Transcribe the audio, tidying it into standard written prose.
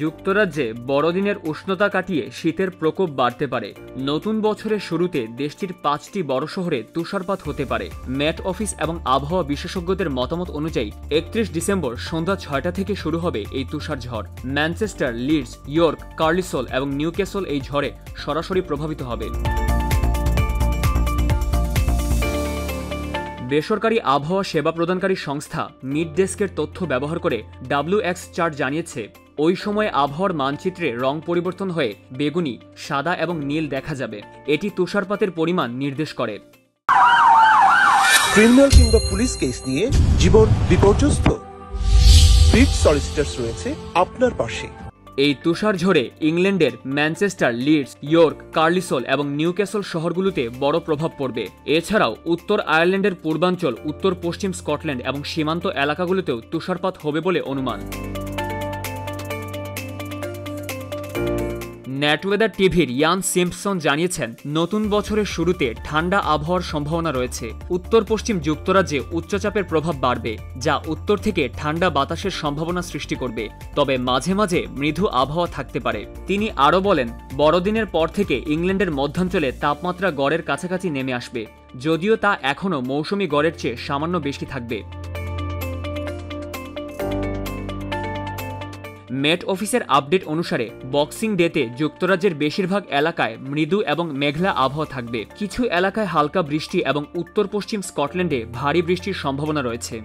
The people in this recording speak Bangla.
যুক্তরাজ্যে বড়দিনের উষ্ণতা কাটিয়ে শীতের প্রকোপ বাড়তে পারে। নতুন বছরের শুরুতে দেশটির ৫টি বড় শহরে তুষারপাত হতে পারে। ম্যাট অফিস এবং আবহাওয়া বিশেষজ্ঞদের মতামত অনুযায়ী ৩১ ডিসেম্বর সন্ধ্যা ৬টা থেকে শুরু হবে এই তুষার ঝড়। ম্যানচেস্টার, লিডস, ইয়র্ক, কার্লিসল এবং নিউক্যাসল এই ঝড়ে সরাসরি প্রভাবিত হবে। বেসরকারি আবহাওয়া সেবা প্রদানকারী সংস্থা মিডডেস্কের তথ্য ব্যবহার করে WXChart জানিয়েছে, ওই সময়ে আবহাওয়ার মানচিত্রে রং পরিবর্তন হয়ে বেগুনি, সাদা এবং নীল দেখা যাবে। এটি তুষারপাতের পরিমাণ নির্দেশ করে। ক্রিমিনাল কিংবা পুলিশ কেস নিয়ে জীবন বিপর্যস্ত, ব্রিজ সলিসিটরস রয়েছে আপনার পাশে। এই তুষার ঝড়ে ইংল্যান্ডের ম্যানচেস্টার, লিডস, ইয়র্ক, কার্লিসল এবং নিউক্যাসল শহরগুলোতে বড় প্রভাব পড়বে। এছাড়াও উত্তর আয়ারল্যান্ডের পূর্বাঞ্চল, উত্তর পশ্চিম স্কটল্যান্ড এবং সীমান্ত এলাকাগুলোতেও তুষারপাত হবে বলে অনুমান। নেটওয়েদার টিভির ইয়ান সিম্পসন জানিয়েছেন, নতুন বছরের শুরুতে ঠান্ডা আবহাওয়ার সম্ভাবনা রয়েছে। উত্তর পশ্চিম যুক্তরাজ্যে উচ্চচাপের প্রভাব বাড়বে, যা উত্তর থেকে ঠান্ডা বাতাসের সম্ভাবনা সৃষ্টি করবে, তবে মাঝে মাঝে মৃদু আবহাওয়া থাকতে পারে। তিনি আরও বলেন, বড়দিনের পর থেকে ইংল্যান্ডের মধ্যাঞ্চলে তাপমাত্রা গড়ের কাছাকাছি নেমে আসবে, যদিও তা এখনও মৌসুমি গড়ের চেয়ে সামান্য বেশি থাকবে। মেট অফিসের আপডেট অনুসারে বক্সিং ডেতে যুক্তরাজ্যের বেশিরভাগ এলাকায় মৃদু এবং মেঘলা আবহাওয়া থাকবে। কিছু এলাকায় হালকা বৃষ্টি এবং উত্তর পশ্চিম স্কটল্যান্ডে ভারী বৃষ্টির সম্ভাবনা রয়েছে।